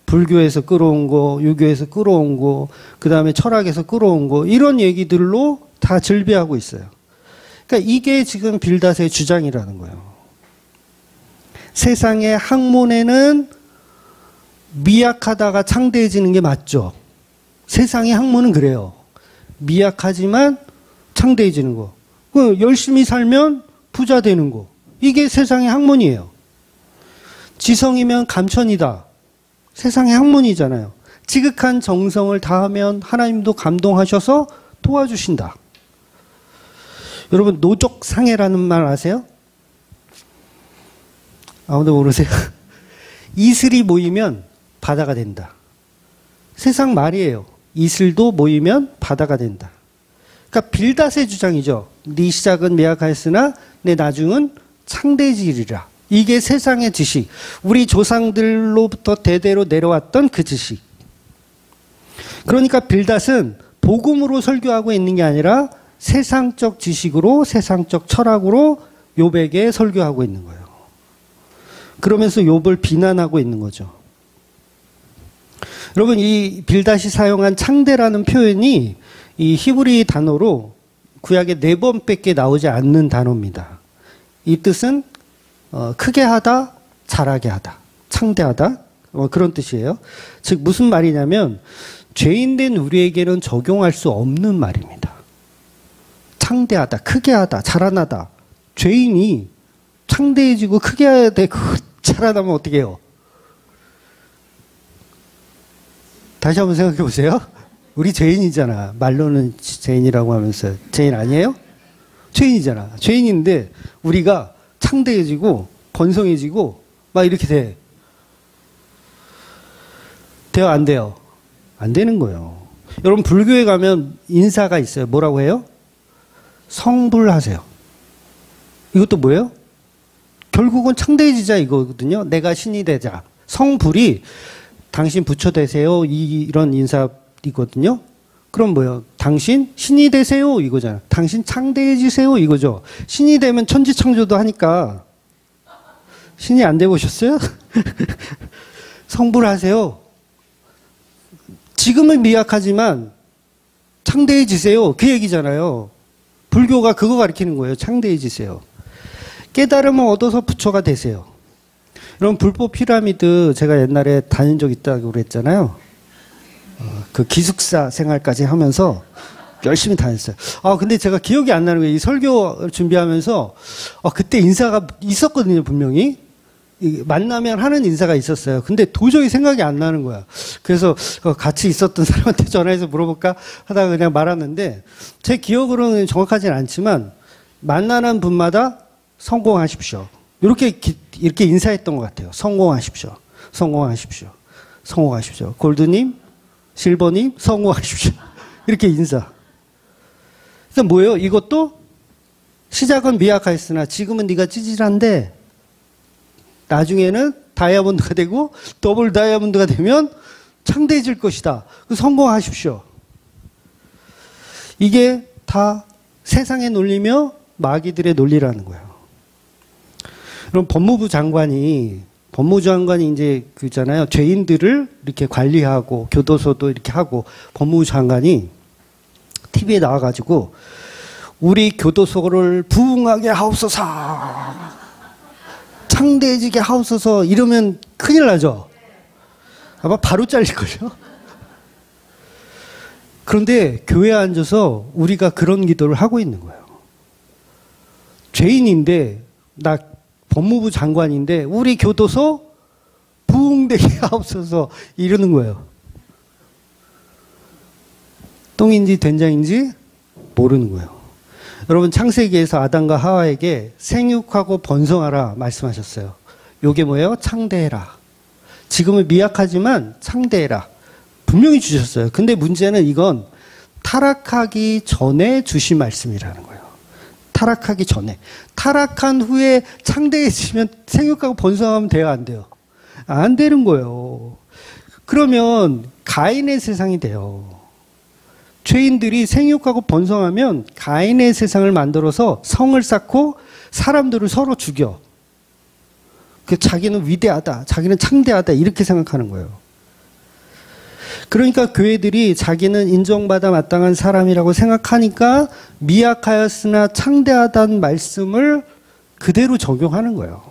불교에서 끌어온 거, 유교에서 끌어온 거, 그 다음에 철학에서 끌어온 거, 이런 얘기들로 다 즐비하고 있어요. 그러니까 이게 지금 빌닷의 주장이라는 거예요. 세상의 학문에는 미약하다가 창대해지는 게 맞죠. 세상의 학문은 그래요. 미약하지만 창대해지는 거. 열심히 살면 부자 되는 거. 이게 세상의 학문이에요. 지성이면 감천이다. 세상의 학문이잖아요. 지극한 정성을 다하면 하나님도 감동하셔서 도와주신다. 여러분 노족상해라는 말 아세요? 아무도 모르세요? 이슬이 모이면 바다가 된다. 세상 말이에요. 이슬도 모이면 바다가 된다. 그러니까 빌닷의 주장이죠. 네 시작은 미약하였으나 내 나중은 창대해지리라. 이게 세상의 지식, 우리 조상들로부터 대대로 내려왔던 그 지식. 그러니까 빌닷은 복음으로 설교하고 있는 게 아니라 세상적 지식으로, 세상적 철학으로 욥에게 설교하고 있는 거예요. 그러면서 욥을 비난하고 있는 거죠. 여러분 이 빌닷이 사용한 창대라는 표현이 이 히브리 단어로 구약에 4번밖에 나오지 않는 단어입니다. 이 뜻은 크게 하다, 잘하게 하다, 창대하다 그런 뜻이에요. 즉 무슨 말이냐면 죄인된 우리에게는 적용할 수 없는 말입니다. 창대하다, 크게 하다, 자라나다. 죄인이 창대해지고 크게 해야 돼. 자라나면 어떻게 해요? 다시 한번 생각해 보세요. 우리 죄인이잖아. 말로는 죄인이라고 하면서 죄인 아니에요? 죄인이잖아. 죄인인데 우리가 창대해지고 번성해지고 막 이렇게 돼. 돼요? 안 돼요? 안 되는 거예요. 여러분 불교에 가면 인사가 있어요. 뭐라고 해요? 성불하세요. 이것도 뭐예요? 결국은 창대해지자 이거거든요. 내가 신이 되자. 성불이 당신 부처 되세요. 이런 인사이거든요. 그럼 뭐예요? 당신 신이 되세요 이거잖아요. 당신 창대해지세요 이거죠. 신이 되면 천지창조도 하니까 신이 안 돼 보셨어요? 성불하세요. 지금은 미약하지만 창대해지세요. 그 얘기잖아요. 불교가 그거 가르치는 거예요. 창대해지세요. 깨달음을 얻어서 부처가 되세요. 이런 불법 피라미드 제가 옛날에 다닌 적 있다고 그랬잖아요. 그 기숙사 생활까지 하면서 열심히 다녔어요. 근데 제가 기억이 안 나는 거예요. 이 설교 준비하면서 그때 인사가 있었거든요, 분명히. 만나면 하는 인사가 있었어요. 근데 도저히 생각이 안 나는 거야. 그래서 같이 있었던 사람한테 전화해서 물어볼까 하다가 그냥 말았는데, 제 기억으로는 정확하진 않지만 만나는 분마다 성공하십시오. 이렇게 인사했던 것 같아요. 성공하십시오. 성공하십시오. 성공하십시오. 골드님, 실버님, 성공하십시오. 이렇게 인사. 그래서 뭐예요? 이것도 시작은 미약하였으나 지금은 네가 찌질한데 나중에는 다이아몬드가 되고 더블 다이아몬드가 되면 창대해질 것이다. 성공하십시오. 이게 다 세상의 논리며 마귀들의 논리라는 거예요. 그럼 법무부 장관이 이제 그잖아요. 죄인들을 이렇게 관리하고 교도소도 이렇게 하고, 법무부 장관이 TV에 나와가지고 우리 교도소를 부흥하게 하옵소서, 창대해지게 하옵소서 이러면 큰일 나죠. 아마 바로 잘릴걸요. 그런데 교회에 앉아서 우리가 그런 기도를 하고 있는 거예요. 죄인인데, 나 법무부 장관인데 우리 교도소 부흥되게 하옵소서 이러는 거예요. 똥인지 된장인지 모르는 거예요. 여러분, 창세기에서 아담과 하와에게 생육하고 번성하라 말씀하셨어요. 요게 뭐예요? 창대해라. 지금은 미약하지만 창대해라. 분명히 주셨어요. 근데 문제는 이건 타락하기 전에 주신 말씀이라는 거예요. 타락하기 전에. 타락한 후에 창대해지면 생육하고 번성하면 돼요, 안 돼요? 안 되는 거예요. 그러면 가인의 세상이 돼요. 죄인들이 생육하고 번성하면 가인의 세상을 만들어서 성을 쌓고 사람들을 서로 죽여. 자기는 위대하다, 자기는 창대하다 이렇게 생각하는 거예요. 그러니까 교회들이 자기는 인정받아 마땅한 사람이라고 생각하니까 미약하였으나 창대하다는 말씀을 그대로 적용하는 거예요.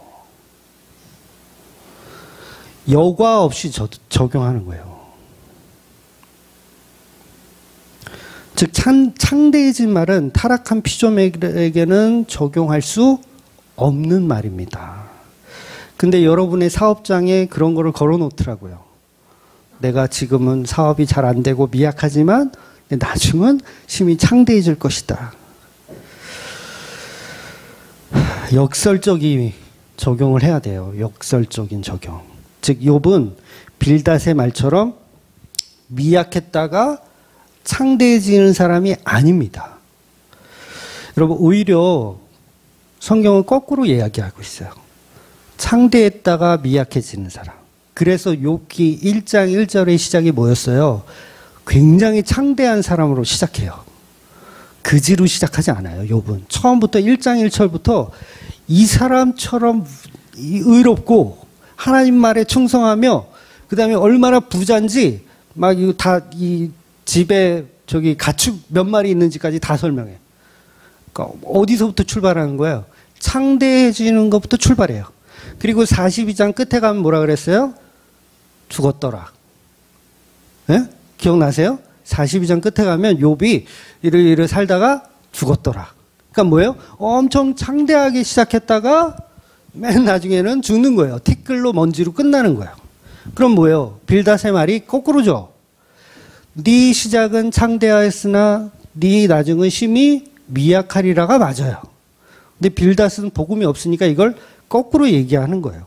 여과 없이 적용하는 거예요. 즉 창대해진 말은 타락한 피조물에게는 적용할 수 없는 말입니다. 근데 여러분의 사업장에 그런 거를 걸어 놓더라고요. 내가 지금은 사업이 잘 안 되고 미약하지만 나중은 심히 창대해질 것이다. 역설적인 적용을 해야 돼요. 역설적인 적용. 즉 욥은 빌닷의 말처럼 미약했다가 창대해지는 사람이 아닙니다. 여러분, 오히려 성경은 거꾸로 이야기하고 있어요. 창대했다가 미약해지는 사람. 그래서 욥기 1장 1절의 시작이 뭐였어요? 굉장히 창대한 사람으로 시작해요. 그지로 시작하지 않아요. 욥은 처음부터 1장 1절부터 이 사람처럼 의롭고 하나님 말에 충성하며 그 다음에 얼마나 부자인지 막 이거 다 이 집에 가축 몇 마리 있는지까지 다 설명해. 그러니까 어디서부터 출발하는 거예요? 창대해지는 것부터 출발해요. 그리고 42장 끝에 가면 뭐라 그랬어요? 죽었더라. 네? 기억나세요? 42장 끝에 가면 욥이 이를 살다가 죽었더라. 그러니까 뭐예요? 엄청 창대하게 시작했다가 맨 나중에는 죽는 거예요. 티끌로 먼지로 끝나는 거예요. 그럼 뭐예요? 빌닷의 말이 거꾸로죠. 네 시작은 창대하였으나 네 나중은 심히 미약하리라가 맞아요. 근데 빌닷은 복음이 없으니까 이걸 거꾸로 얘기하는 거예요.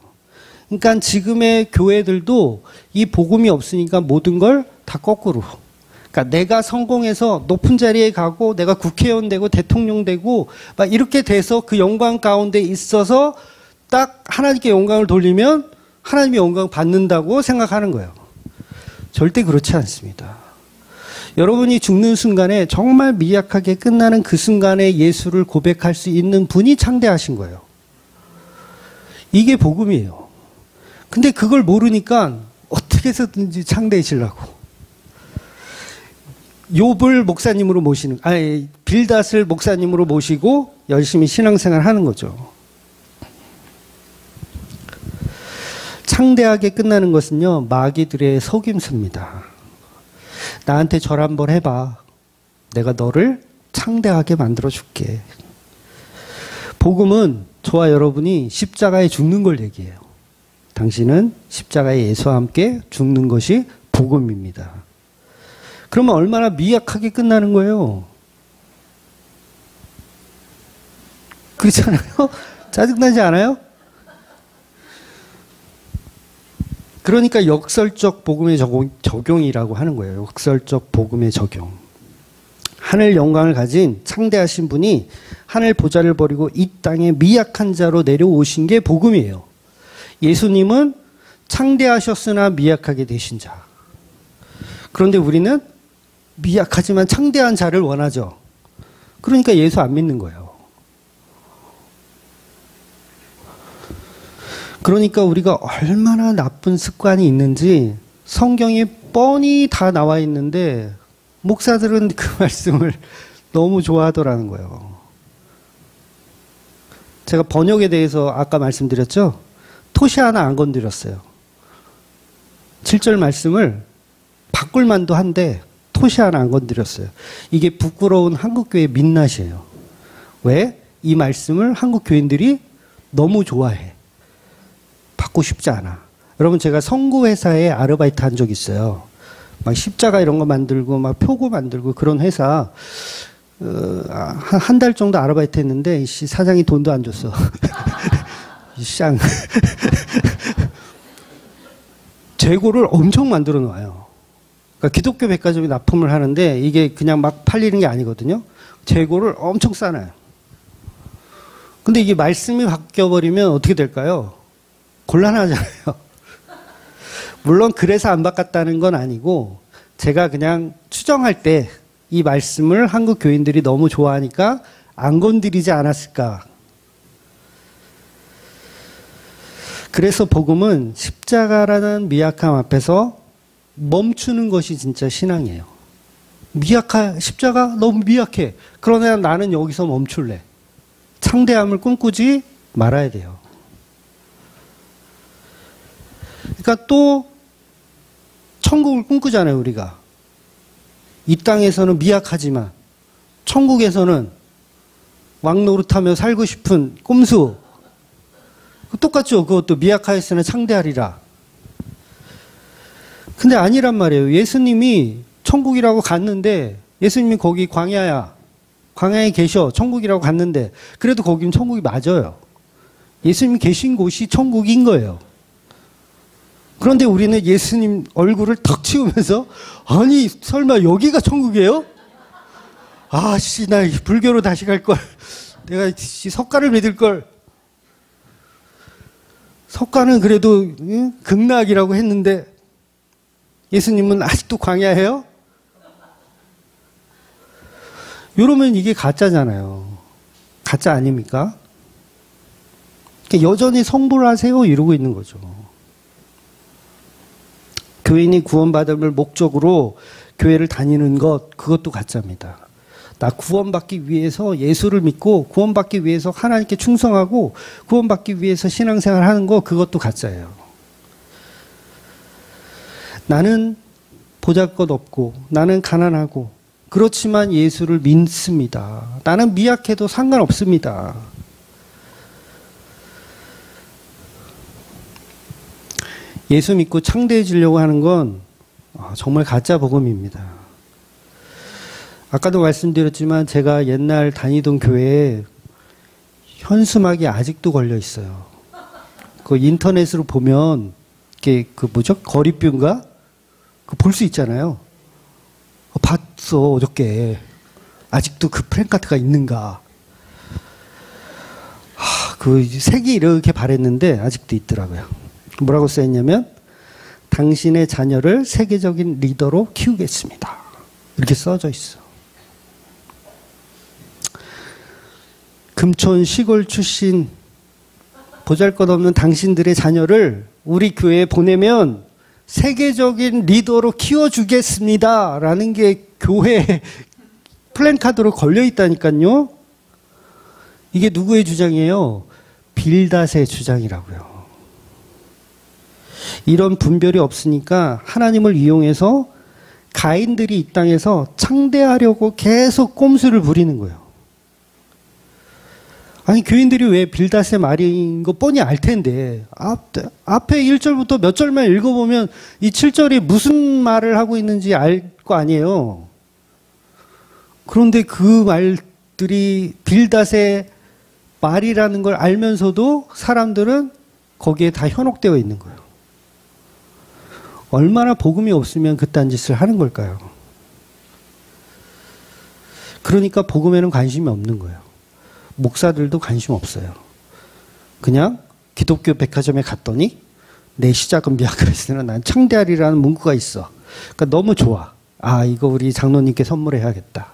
그러니까 지금의 교회들도 이 복음이 없으니까 모든 걸 다 거꾸로. 그러니까 내가 성공해서 높은 자리에 가고 내가 국회의원 되고 대통령 되고 막 이렇게 돼서 그 영광 가운데 있어서 딱 하나님께 영광을 돌리면 하나님의 영광 받는다고 생각하는 거예요. 절대 그렇지 않습니다. 여러분이 죽는 순간에 정말 미약하게 끝나는 그 순간에 예수를 고백할 수 있는 분이 창대하신 거예요. 이게 복음이에요. 근데 그걸 모르니까 어떻게 해서든지 창대해지려고. 욥을 목사님으로 모시는, 빌닷을 목사님으로 모시고 열심히 신앙생활 하는 거죠. 창대하게 끝나는 것은요, 마귀들의 속임수입니다. 나한테 절 한번 해봐. 내가 너를 창대하게 만들어줄게. 복음은 저와 여러분이 십자가에 죽는 걸 얘기해요. 당신은 십자가에 예수와 함께 죽는 것이 복음입니다. 그러면 얼마나 미약하게 끝나는 거예요? 그렇잖아요? 짜증나지 않아요? 그러니까 역설적 복음의 적용이라고 하는 거예요. 역설적 복음의 적용. 하늘 영광을 가진 창대하신 분이 하늘 보좌를 버리고 이 땅에 미약한 자로 내려오신 게 복음이에요. 예수님은 창대하셨으나 미약하게 되신 자. 그런데 우리는 미약하지만 창대한 자를 원하죠. 그러니까 예수 안 믿는 거예요. 그러니까 우리가 얼마나 나쁜 습관이 있는지 성경에 뻔히 다 나와 있는데 목사들은 그 말씀을 너무 좋아하더라는 거예요. 제가 번역에 대해서 아까 말씀드렸죠? 토시 하나 안 건드렸어요. 7절 말씀을 바꿀 만도 한데 토시 하나 안 건드렸어요. 이게 부끄러운 한국교회 민낯이에요. 왜? 이 말씀을 한국 교인들이 너무 좋아해. 받고 싶지 않아. 여러분, 제가 성구회사에 아르바이트 한 적 있어요. 막 십자가 이런 거 만들고 막 표고 만들고 그런 회사 한 달 정도 아르바이트 했는데 사장이 돈도 안 줬어. 쌍. 재고를 엄청 만들어 놔요. 그러니까 기독교 백화점이 납품을 하는데 이게 그냥 막 팔리는 게 아니거든요. 재고를 엄청 싸놔요. 근데 이게 말씀이 바뀌어버리면 어떻게 될까요? 곤란하잖아요. 물론 그래서 안 바꿨다는 건 아니고 제가 그냥 추정할 때 이 말씀을 한국 교인들이 너무 좋아하니까 안 건드리지 않았을까. 그래서 복음은 십자가라는 미약함 앞에서 멈추는 것이 진짜 신앙이에요. 십자가 너무 미약해. 그러나 나는 여기서 멈출래. 창대함을 꿈꾸지 말아야 돼요. 그러니까 또 천국을 꿈꾸잖아요, 우리가. 이 땅에서는 미약하지만 천국에서는 왕노릇하며 살고 싶은 꼼수. 똑같죠. 그것도 미약하였으나 창대하리라. 근데 아니란 말이에요. 예수님이 천국이라고 갔는데 예수님이 거기 광야에 계셔. 천국이라고 갔는데 그래도 거긴 천국이 맞아요. 예수님이 계신 곳이 천국인 거예요. 그런데 우리는 예수님 얼굴을 턱 치우면서 아니 설마 여기가 천국이에요? 아씨 나 불교로 다시 갈 걸. 내가 석가를 믿을 걸. 석가는 그래도 극락이라고 했는데 예수님은 아직도 광야예요? 이러면 이게 가짜잖아요. 가짜 아닙니까? 그러니까 여전히 성불 하세요 이러고 있는 거죠. 교인이 구원받음을 목적으로 교회를 다니는 그것도 가짜입니다. 나 구원받기 위해서 예수를 믿고 구원받기 위해서 하나님께 충성하고 구원받기 위해서 신앙생활 하는 거 그것도 가짜예요. 나는 보잘것없고 나는 가난하고 그렇지만 예수를 믿습니다. 나는 미약해도 상관없습니다. 예수 믿고 창대해지려고 하는 건 정말 가짜 복음입니다. 아까도 말씀드렸지만 제가 옛날 다니던 교회에 현수막이 아직도 걸려 있어요. 그 인터넷으로 보면 이게 그 뭐죠? 거리뷰인가? 그 볼 수 있잖아요. 봤어 어저께. 아직도 그 프랭카드가 있는가? 그 색이 이렇게 바랬는데 아직도 있더라고요. 뭐라고 써있냐면 당신의 자녀를 세계적인 리더로 키우겠습니다. 이렇게 써져 있어. 금촌 시골 출신 보잘것없는 당신들의 자녀를 우리 교회에 보내면 세계적인 리더로 키워주겠습니다. 라는 게 교회 플랜카드로 걸려있다니까요. 이게 누구의 주장이에요? 빌닷의 주장이라고요. 이런 분별이 없으니까 하나님을 이용해서 가인들이 이 땅에서 창대하려고 계속 꼼수를 부리는 거예요. 아니, 교인들이 왜 빌닷의 말인 거 뻔히 알 텐데, 앞에 1절부터 몇 절만 읽어보면 이 7절이 무슨 말을 하고 있는지 알 거 아니에요. 그런데 그 말들이 빌닷의 말이라는 걸 알면서도 사람들은 거기에 다 현혹되어 있는 거예요. 얼마나 복음이 없으면 그딴 짓을 하는 걸까요? 그러니까 복음에는 관심이 없는 거예요. 목사들도 관심 없어요. 그냥 기독교 백화점에 갔더니 내 시작은 미약하였으나 난 창대하리라는 문구가 있어. 그러니까 너무 좋아. 아, 이거 우리 장로님께 선물해야겠다.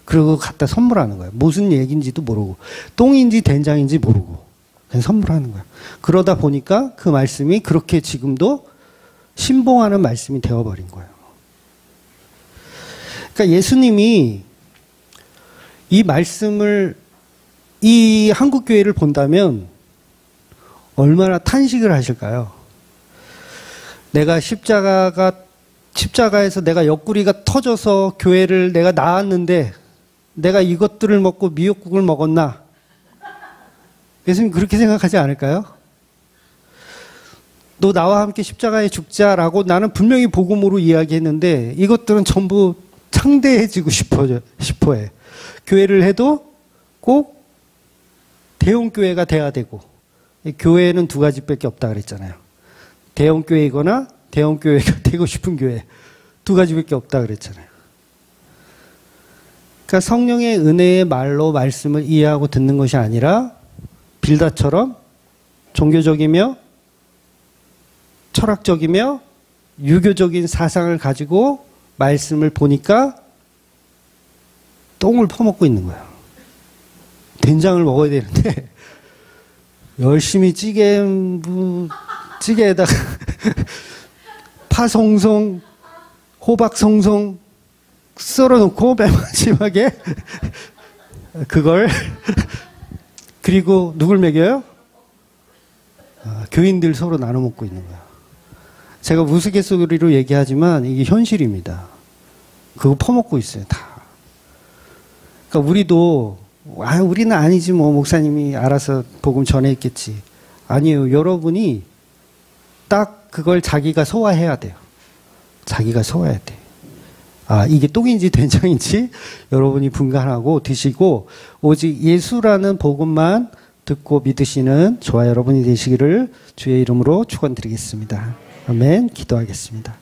그리고 갖다 선물하는 거예요. 무슨 얘기인지도 모르고 똥인지 된장인지 모르고 그냥 선물하는 거예요. 그러다 보니까 그 말씀이 그렇게 지금도 신봉하는 말씀이 되어버린 거예요. 그러니까 예수님이 이 말씀을 이 한국교회를 본다면 얼마나 탄식을 하실까요? 내가 십자가에서 내가 옆구리가 터져서 교회를 내가 나왔는데 내가 이것들을 먹고 미역국을 먹었나? 예수님 그렇게 생각하지 않을까요? 너 나와 함께 십자가에 죽자라고 나는 분명히 복음으로 이야기했는데 이것들은 전부 창대해지고 싶어해. 교회를 해도 꼭 대형교회가 돼야 되고, 교회는 두 가지밖에 없다 그랬잖아요. 대형교회이거나 대형교회가 되고 싶은 교회, 두 가지밖에 없다 그랬잖아요. 그러니까 성령의 은혜의 말로 말씀을 이해하고 듣는 것이 아니라 빌닷처럼 종교적이며 철학적이며 유교적인 사상을 가지고 말씀을 보니까 똥을 퍼먹고 있는 거예요. 된장을 먹어야 되는데 열심히 찌개에다가 파송송, 호박송송 썰어놓고 맨 마지막에 그걸 그리고 누굴 먹여요? 교인들 서로 나눠 먹고 있는 거야. 제가 우스갯소리로 얘기하지만 이게 현실입니다. 그거 퍼먹고 있어요, 다. 그러니까 우리는 아니지 뭐 목사님이 알아서 복음 전했겠지. 아니에요. 여러분이 딱 그걸 자기가 소화해야 돼요. 자기가 소화해야 돼. 아, 이게 똥인지 된장인지 여러분이 분간하고 드시고 오직 예수라는 복음만 듣고 믿으시는 저와 여러분이 되시기를 주의 이름으로 축원드리겠습니다. 아멘. 기도하겠습니다.